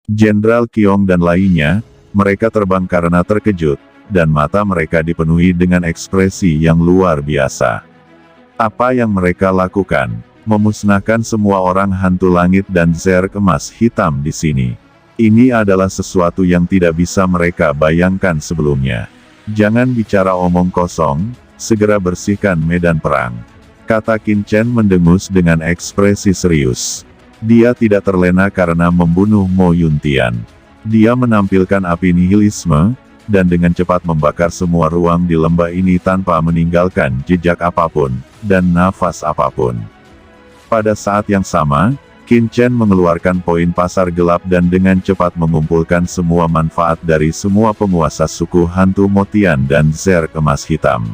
Jenderal Qiong dan lainnya, mereka terbang karena terkejut, dan mata mereka dipenuhi dengan ekspresi yang luar biasa. Apa yang mereka lakukan? Memusnahkan semua orang hantu langit dan zerg emas hitam di sini. Ini adalah sesuatu yang tidak bisa mereka bayangkan sebelumnya. Jangan bicara omong kosong, segera bersihkan medan perang, kata Qin Chen mendengus dengan ekspresi serius. Dia tidak terlena karena membunuh Mo Yuntian. Dia menampilkan api nihilisme, dan dengan cepat membakar semua ruang di lembah ini tanpa meninggalkan jejak apapun, dan nafas apapun. Pada saat yang sama, Qin Chen mengeluarkan poin pasar gelap dan dengan cepat mengumpulkan semua manfaat dari semua penguasa suku hantu Motian dan zerg emas hitam.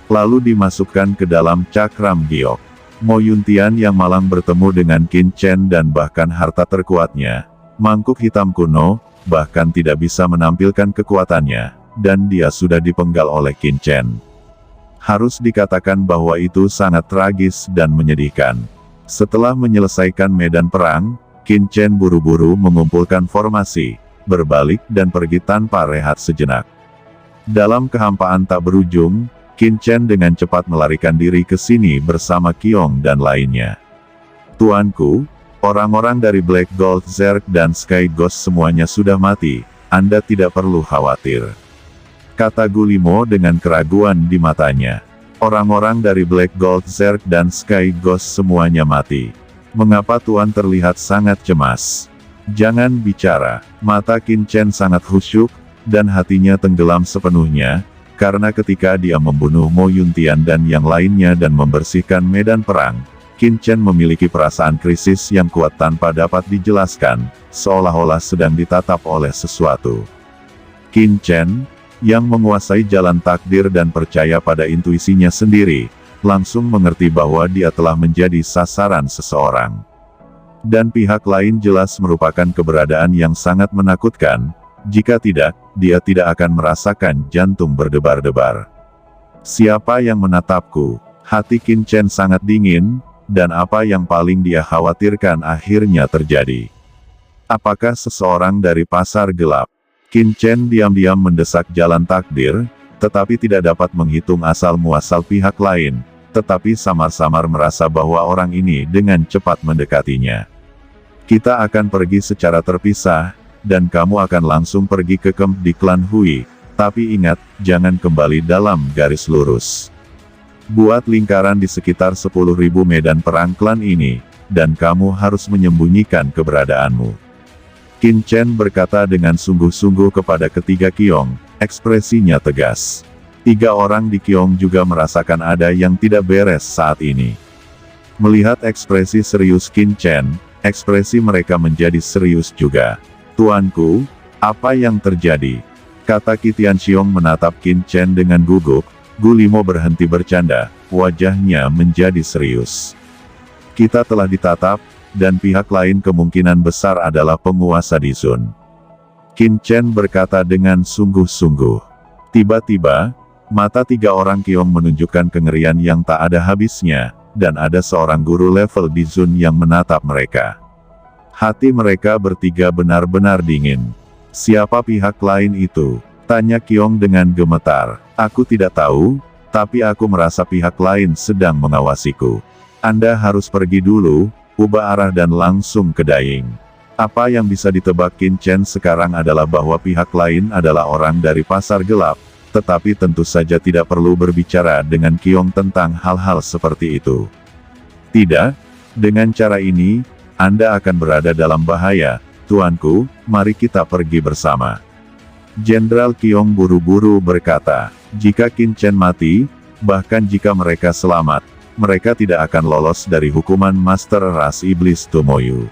Lalu dimasukkan ke dalam cakram giok. Mo Yuntian yang malang bertemu dengan Qin Chen dan bahkan harta terkuatnya, mangkuk hitam kuno, bahkan tidak bisa menampilkan kekuatannya, dan dia sudah dipenggal oleh Qin Chen. Harus dikatakan bahwa itu sangat tragis dan menyedihkan. Setelah menyelesaikan medan perang, Qin Chen buru-buru mengumpulkan formasi, berbalik dan pergi tanpa rehat sejenak. Dalam kehampaan tak berujung, Qin Chen dengan cepat melarikan diri ke sini bersama Qiong dan lainnya. Tuanku, orang-orang dari Black Gold Zerg dan Sky Ghost semuanya sudah mati, Anda tidak perlu khawatir, kata Gulimo dengan keraguan di matanya. Orang-orang dari Black Gold Zerg dan Sky Ghost semuanya mati. Mengapa Tuan terlihat sangat cemas? Jangan bicara. Mata Qin Chen sangat khusyuk, dan hatinya tenggelam sepenuhnya, karena ketika dia membunuh Mo Yuntian dan yang lainnya dan membersihkan medan perang, Qin Chen memiliki perasaan krisis yang kuat tanpa dapat dijelaskan, seolah-olah sedang ditatap oleh sesuatu. Qin Chen, yang menguasai jalan takdir dan percaya pada intuisinya sendiri, langsung mengerti bahwa dia telah menjadi sasaran seseorang. Dan pihak lain jelas merupakan keberadaan yang sangat menakutkan, jika tidak, dia tidak akan merasakan jantung berdebar-debar. Siapa yang menatapku? Hati Qin Chen sangat dingin, dan apa yang paling dia khawatirkan akhirnya terjadi. Apakah seseorang dari pasar gelap? Qin Chen diam-diam mendesak jalan takdir, tetapi tidak dapat menghitung asal-muasal pihak lain, tetapi samar-samar merasa bahwa orang ini dengan cepat mendekatinya. Kita akan pergi secara terpisah, dan kamu akan langsung pergi ke camp di klan Hui, tapi ingat, jangan kembali dalam garis lurus. Buat lingkaran di sekitar 10.000 medan perang klan ini, dan kamu harus menyembunyikan keberadaanmu. Qin Chen berkata dengan sungguh-sungguh kepada ketiga Qiong, ekspresinya tegas. 3 orang di Qiong juga merasakan ada yang tidak beres saat ini. Melihat ekspresi serius Qin Chen, ekspresi mereka menjadi serius juga. Tuanku, apa yang terjadi? Kata Qi Tianxiong menatap Qin Chen dengan gugup. Gulimo berhenti bercanda, wajahnya menjadi serius. Kita telah ditatap, dan pihak lain kemungkinan besar adalah penguasa di Zun. Qin Chen berkata dengan sungguh-sungguh. Tiba-tiba, mata 3 orang Qiong menunjukkan kengerian yang tak ada habisnya, dan ada seorang guru level di Zun yang menatap mereka. Hati mereka bertiga benar-benar dingin. Siapa pihak lain itu? Tanya Qiong dengan gemetar. Aku tidak tahu, tapi aku merasa pihak lain sedang mengawasiku. Anda harus pergi dulu, ubah arah dan langsung ke Daying. Apa yang bisa ditebak Qin Chen sekarang adalah bahwa pihak lain adalah orang dari pasar gelap, tetapi tentu saja tidak perlu berbicara dengan Qiong tentang hal-hal seperti itu. Tidak, dengan cara ini, Anda akan berada dalam bahaya, tuanku, mari kita pergi bersama. Jenderal Qiong buru-buru berkata, jika Qin Chen mati, bahkan jika mereka selamat, mereka tidak akan lolos dari hukuman Master Ras Iblis Tomoyu.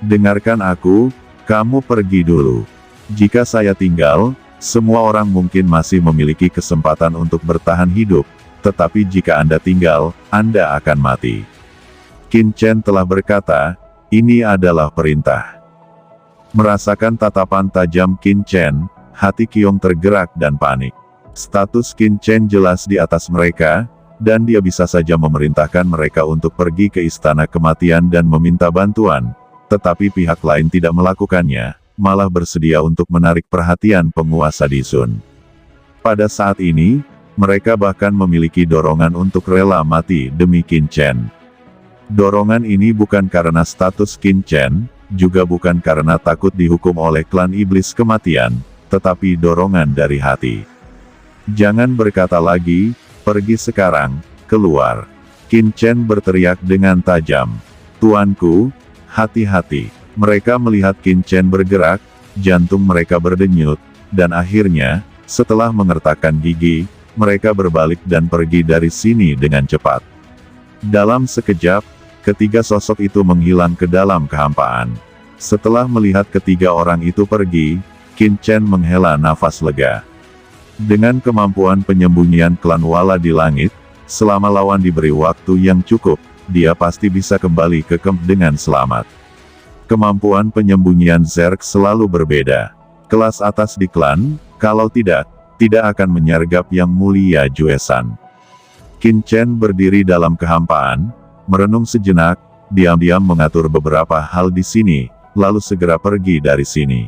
Dengarkan aku, kamu pergi dulu. Jika saya tinggal, semua orang mungkin masih memiliki kesempatan untuk bertahan hidup, tetapi jika Anda tinggal, Anda akan mati. Qin Chen telah berkata, ini adalah perintah. Merasakan tatapan tajam Qin Chen, hati Qiong tergerak dan panik. Status Qin Chen jelas di atas mereka, dan dia bisa saja memerintahkan mereka untuk pergi ke istana kematian dan meminta bantuan. tetapi pihak lain tidak melakukannya, malah bersedia untuk menarik perhatian penguasa di Zun. Pada saat ini, mereka bahkan memiliki dorongan untuk rela mati demi Qin Chen. Dorongan ini bukan karena status Qin Chen, juga bukan karena takut dihukum oleh klan iblis kematian, tetapi dorongan dari hati. Jangan berkata lagi, pergi sekarang, keluar. Qin Chen berteriak dengan tajam. Tuanku, hati-hati. Mereka melihat Qin Chen bergerak, jantung mereka berdenyut, dan akhirnya, setelah mengertakkan gigi, mereka berbalik dan pergi dari sini dengan cepat. Dalam sekejap, ketiga sosok itu menghilang ke dalam kehampaan. Setelah melihat ketiga orang itu pergi, Qin Chen menghela nafas lega. Dengan kemampuan penyembunyian klan Wala di langit, selama lawan diberi waktu yang cukup, dia pasti bisa kembali ke camp dengan selamat. Kemampuan penyembunyian Zerg selalu berbeda. Kelas atas di klan, kalau tidak akan menyergap yang mulia Juesan. Qin Chen berdiri dalam kehampaan, merenung sejenak, diam-diam mengatur beberapa hal di sini, lalu segera pergi dari sini.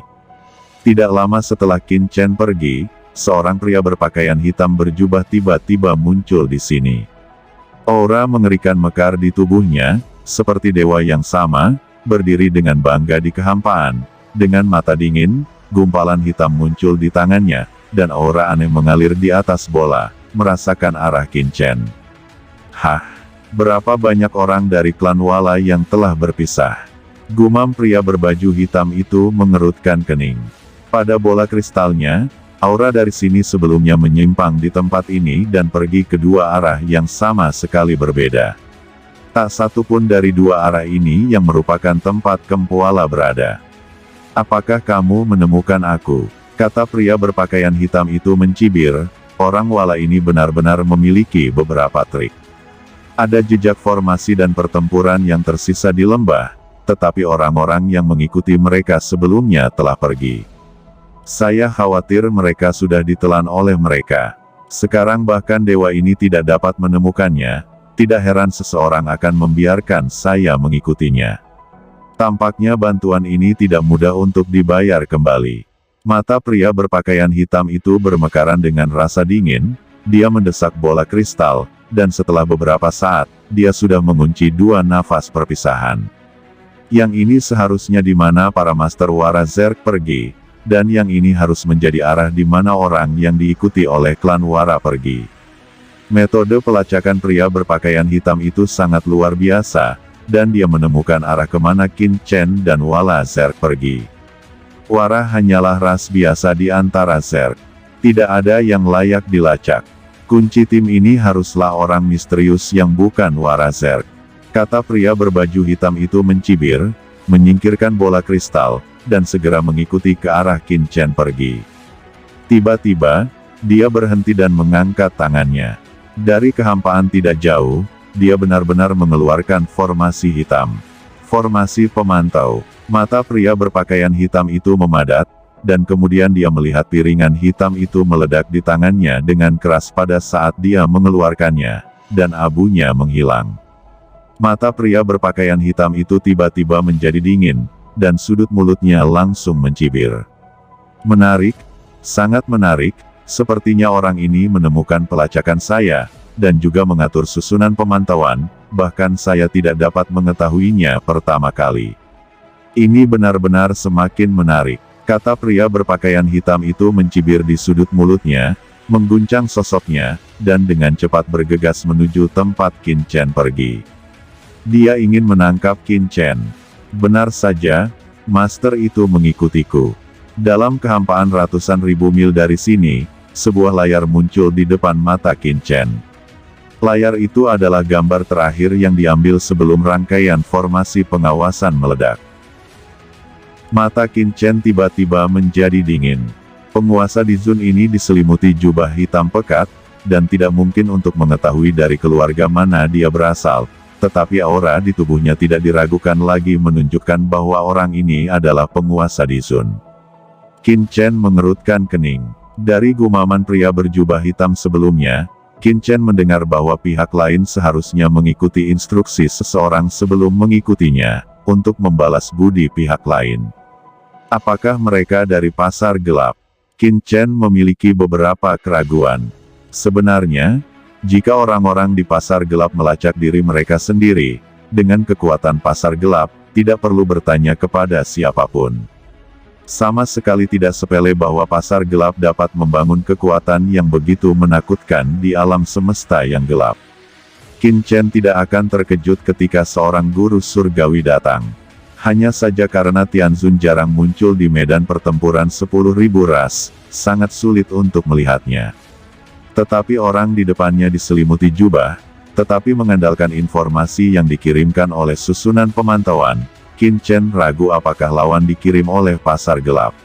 Tidak lama setelah Qin Chen pergi, seorang pria berpakaian hitam berjubah tiba-tiba muncul di sini. Aura mengerikan mekar di tubuhnya, seperti dewa yang sama, berdiri dengan bangga di kehampaan. Dengan mata dingin, gumpalan hitam muncul di tangannya, dan aura aneh mengalir di atas bola, merasakan arah Qin Chen. Hah, berapa banyak orang dari klan Wala yang telah berpisah? Gumam pria berbaju hitam itu mengerutkan kening. Pada bola kristalnya, aura dari sini sebelumnya menyimpang di tempat ini dan pergi ke dua arah yang sama sekali berbeda. Tak satu pun dari dua arah ini yang merupakan tempat Kempuala berada. Apakah kamu menemukan aku? Kata pria berpakaian hitam itu mencibir, orang Wala ini benar-benar memiliki beberapa trik. Ada jejak formasi dan pertempuran yang tersisa di lembah, tetapi orang-orang yang mengikuti mereka sebelumnya telah pergi. Saya khawatir mereka sudah ditelan oleh mereka. Sekarang bahkan dewa ini tidak dapat menemukannya, tidak heran seseorang akan membiarkan saya mengikutinya. Tampaknya bantuan ini tidak mudah untuk dibayar kembali. Mata pria berpakaian hitam itu bermekaran dengan rasa dingin, dia mendesak bola kristal, dan setelah beberapa saat, dia sudah mengunci dua nafas perpisahan. Yang ini seharusnya di mana para Master Wara Zerg pergi, dan yang ini harus menjadi arah di mana orang yang diikuti oleh klan Wara pergi. Metode pelacakan pria berpakaian hitam itu sangat luar biasa, dan dia menemukan arah kemana Qin Chen dan Wala Zerg pergi. Wara hanyalah ras biasa di antara Zerg. Tidak ada yang layak dilacak. Kunci tim ini haruslah orang misterius yang bukan Wara Zerg. Kata pria berbaju hitam itu mencibir, menyingkirkan bola kristal, dan segera mengikuti ke arah Qin Chen pergi. Tiba-tiba, dia berhenti dan mengangkat tangannya. Dari kehampaan tidak jauh, dia benar-benar mengeluarkan formasi hitam. Formasi pemantau. Mata pria berpakaian hitam itu memadat, dan kemudian dia melihat piringan hitam itu meledak di tangannya dengan keras pada saat dia mengeluarkannya, dan abunya menghilang. Mata pria berpakaian hitam itu tiba-tiba menjadi dingin, dan sudut mulutnya langsung mencibir. Menarik, sangat menarik. Sepertinya orang ini menemukan pelacakan saya, dan juga mengatur susunan pemantauan, bahkan saya tidak dapat mengetahuinya pertama kali. Ini benar-benar semakin menarik. Kata pria berpakaian hitam itu mencibir di sudut mulutnya, mengguncang sosoknya, dan dengan cepat bergegas menuju tempat Qin Chen pergi. Dia ingin menangkap Qin Chen. Benar saja, Master itu mengikutiku. Dalam kehampaan ratusan ribu mil dari sini, sebuah layar muncul di depan mata Qin Chen. Layar itu adalah gambar terakhir yang diambil sebelum rangkaian formasi pengawasan meledak. Mata Qin Chen tiba-tiba menjadi dingin. Penguasa di Zun ini diselimuti jubah hitam pekat, dan tidak mungkin untuk mengetahui dari keluarga mana dia berasal, tetapi aura di tubuhnya tidak diragukan lagi menunjukkan bahwa orang ini adalah penguasa di Zun. Qin Chen mengerutkan kening. Dari gumaman pria berjubah hitam sebelumnya, Qin Chen mendengar bahwa pihak lain seharusnya mengikuti instruksi seseorang sebelum mengikutinya, untuk membalas budi pihak lain. Apakah mereka dari pasar gelap? Qin Chen memiliki beberapa keraguan. Sebenarnya, jika orang-orang di pasar gelap melacak diri mereka sendiri, dengan kekuatan pasar gelap, tidak perlu bertanya kepada siapapun. Sama sekali tidak sepele bahwa pasar gelap dapat membangun kekuatan yang begitu menakutkan di alam semesta yang gelap. Qin Chen tidak akan terkejut ketika seorang guru surgawi datang. Hanya saja karena Tianzun jarang muncul di medan pertempuran 10.000 ras, sangat sulit untuk melihatnya. Tetapi orang di depannya diselimuti jubah, tetapi mengandalkan informasi yang dikirimkan oleh susunan pemantauan, Qin Chen ragu apakah lawan dikirim oleh pasar gelap.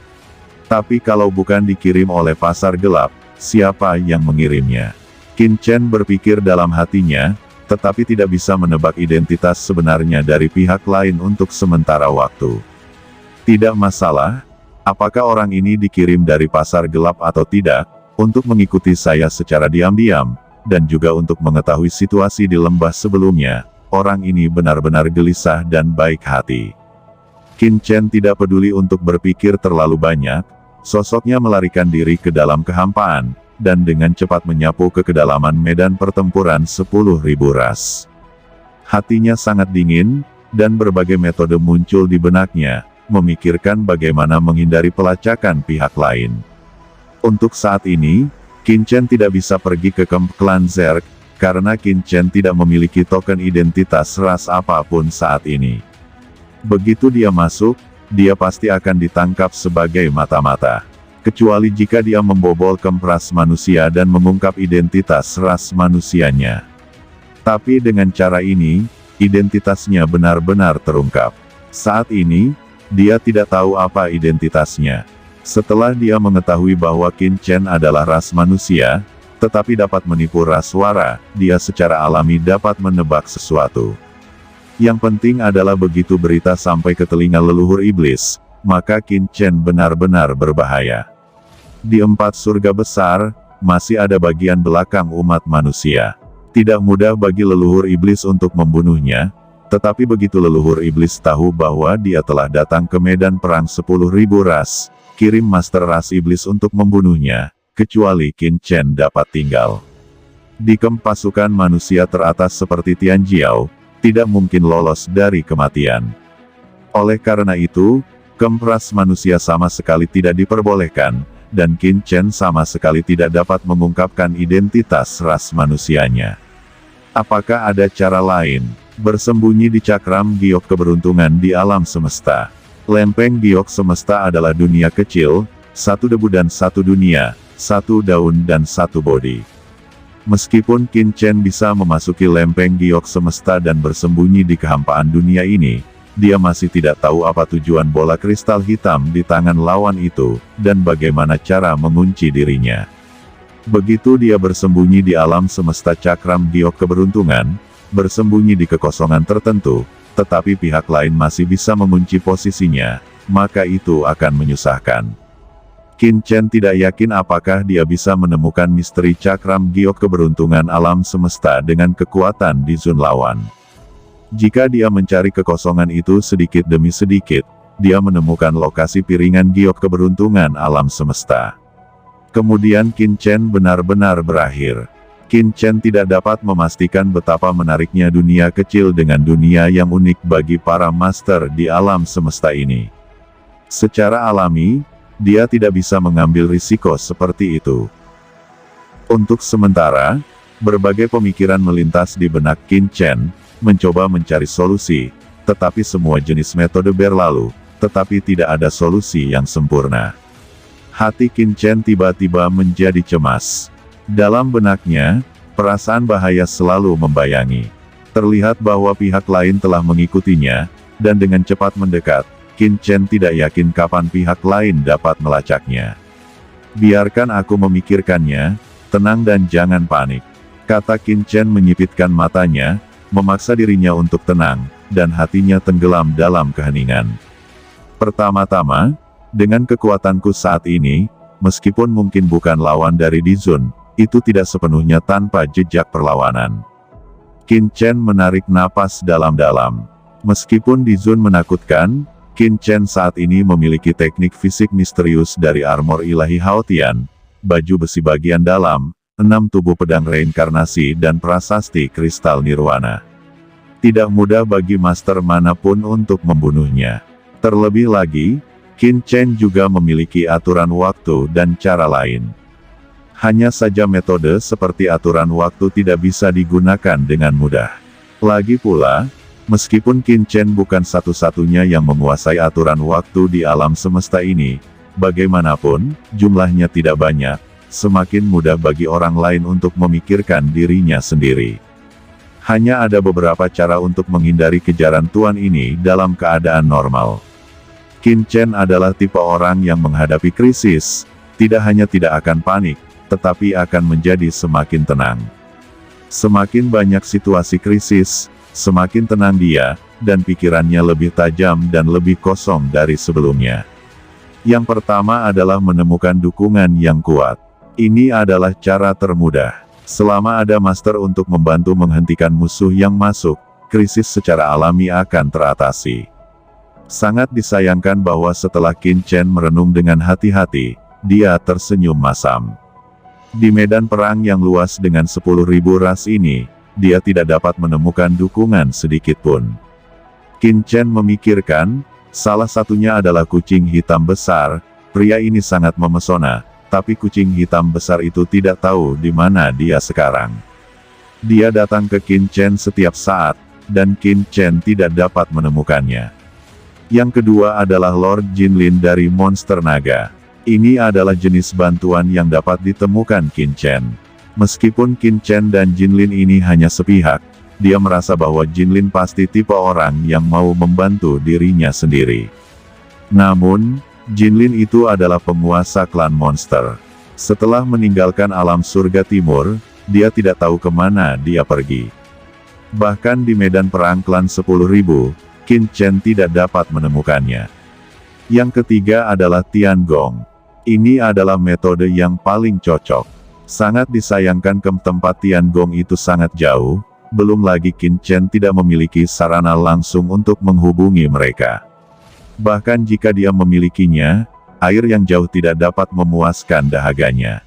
Tapi kalau bukan dikirim oleh pasar gelap, siapa yang mengirimnya? Qin Chen berpikir dalam hatinya, tetapi tidak bisa menebak identitas sebenarnya dari pihak lain untuk sementara waktu. Tidak masalah, apakah orang ini dikirim dari pasar gelap atau tidak, untuk mengikuti saya secara diam-diam, dan juga untuk mengetahui situasi di lembah sebelumnya. Orang ini benar-benar gelisah dan baik hati. Qin Chen tidak peduli untuk berpikir terlalu banyak, sosoknya melarikan diri ke dalam kehampaan, dan dengan cepat menyapu ke kedalaman medan pertempuran 10.000 ras. Hatinya sangat dingin, dan berbagai metode muncul di benaknya, memikirkan bagaimana menghindari pelacakan pihak lain. Untuk saat ini, Qin Chen tidak bisa pergi ke kamp klan Zerg, karena Qin Chen tidak memiliki token identitas ras apapun saat ini. Begitu dia masuk, dia pasti akan ditangkap sebagai mata-mata. Kecuali jika dia membobol kamp ras manusia dan mengungkap identitas ras manusianya. Tapi dengan cara ini, identitasnya benar-benar terungkap. Saat ini, dia tidak tahu apa identitasnya. Setelah dia mengetahui bahwa Qin Chen adalah ras manusia, tetapi dapat menipu ras suara, dia secara alami dapat menebak sesuatu. Yang penting adalah begitu berita sampai ke telinga leluhur iblis, maka Qin Chen benar-benar berbahaya. Di 4 surga besar, masih ada bagian belakang umat manusia. Tidak mudah bagi leluhur iblis untuk membunuhnya, tetapi begitu leluhur iblis tahu bahwa dia telah datang ke medan perang 10.000 ras, kirim master ras iblis untuk membunuhnya, kecuali Qin Chen dapat tinggal. Di kamp pasukan manusia teratas seperti Tianjiao, tidak mungkin lolos dari kematian. Oleh karena itu, kamp ras manusia sama sekali tidak diperbolehkan, dan Qin Chen sama sekali tidak dapat mengungkapkan identitas ras manusianya. Apakah ada cara lain? Bersembunyi di cakram giok keberuntungan di alam semesta. Lempeng giok semesta adalah dunia kecil, satu debu dan satu dunia, satu daun dan satu bodi. Meskipun Qin Chen bisa memasuki lempeng giok semesta dan bersembunyi di kehampaan dunia ini, dia masih tidak tahu apa tujuan bola kristal hitam di tangan lawan itu, dan bagaimana cara mengunci dirinya. Begitu dia bersembunyi di alam semesta cakram giok keberuntungan, bersembunyi di kekosongan tertentu, tetapi pihak lain masih bisa mengunci posisinya, maka itu akan menyusahkan. Qin Chen tidak yakin apakah dia bisa menemukan misteri cakram giok keberuntungan alam semesta dengan kekuatan di zon lawan. Jika dia mencari kekosongan itu sedikit demi sedikit, dia menemukan lokasi piringan giok keberuntungan alam semesta. Kemudian Qin Chen benar-benar berakhir. Qin Chen tidak dapat memastikan betapa menariknya dunia kecil dengan dunia yang unik bagi para master di alam semesta ini. Secara alami, dia tidak bisa mengambil risiko seperti itu. Untuk sementara, berbagai pemikiran melintas di benak Qin Chen, mencoba mencari solusi, tetapi semua jenis metode berlalu, tetapi tidak ada solusi yang sempurna. Hati Qin Chen tiba-tiba menjadi cemas. Dalam benaknya, perasaan bahaya selalu membayangi. Terlihat bahwa pihak lain telah mengikutinya, dan dengan cepat mendekat. Qin Chen tidak yakin kapan pihak lain dapat melacaknya. Biarkan aku memikirkannya, tenang dan jangan panik. Kata Qin Chen menyipitkan matanya, memaksa dirinya untuk tenang, dan hatinya tenggelam dalam keheningan. Pertama-tama, dengan kekuatanku saat ini, meskipun mungkin bukan lawan dari Dizun, itu tidak sepenuhnya tanpa jejak perlawanan. Qin Chen menarik napas dalam-dalam. Meskipun di zone menakutkan, Qin Chen saat ini memiliki teknik fisik misterius dari armor ilahi Haotian, baju besi bagian dalam, 6 tubuh pedang reinkarnasi dan prasasti kristal nirwana. Tidak mudah bagi master manapun untuk membunuhnya. Terlebih lagi, Qin Chen juga memiliki aturan waktu dan cara lain. Hanya saja metode seperti aturan waktu tidak bisa digunakan dengan mudah. Lagi pula, meskipun Qin Chen bukan satu-satunya yang menguasai aturan waktu di alam semesta ini, bagaimanapun, jumlahnya tidak banyak, semakin mudah bagi orang lain untuk memikirkan dirinya sendiri. Hanya ada beberapa cara untuk menghindari kejaran tuan ini dalam keadaan normal. Qin Chen adalah tipe orang yang menghadapi krisis, tidak hanya tidak akan panik, tetapi akan menjadi semakin tenang. Semakin banyak situasi krisis, semakin tenang dia, dan pikirannya lebih tajam dan lebih kosong dari sebelumnya. Yang pertama adalah menemukan dukungan yang kuat. Ini adalah cara termudah. Selama ada master untuk membantu menghentikan musuh yang masuk, krisis secara alami akan teratasi. Sangat disayangkan bahwa setelah Qin Chen merenung dengan hati-hati, dia tersenyum masam. Di medan perang yang luas dengan 10.000 ras ini, dia tidak dapat menemukan dukungan sedikit pun. Qin Chen memikirkan, salah satunya adalah kucing hitam besar. Pria ini sangat memesona, tapi kucing hitam besar itu tidak tahu di mana dia sekarang. Dia datang ke Qin Chen setiap saat, dan Qin Chen tidak dapat menemukannya. Yang kedua adalah Lord Jinlin dari monster naga. Ini adalah jenis bantuan yang dapat ditemukan Qin Chen. Meskipun Qin Chen dan Jinlin ini hanya sepihak, dia merasa bahwa Jinlin pasti tipe orang yang mau membantu dirinya sendiri. Namun, Jinlin itu adalah penguasa klan monster. Setelah meninggalkan alam surga timur, dia tidak tahu kemana dia pergi. Bahkan di medan perang klan 10.000, Qin Chen tidak dapat menemukannya. Yang ketiga adalah Tiangong. Ini adalah metode yang paling cocok. Sangat disayangkan tempat Tiangong itu sangat jauh, belum lagi Qin Chen tidak memiliki sarana langsung untuk menghubungi mereka. Bahkan jika dia memilikinya, air yang jauh tidak dapat memuaskan dahaganya.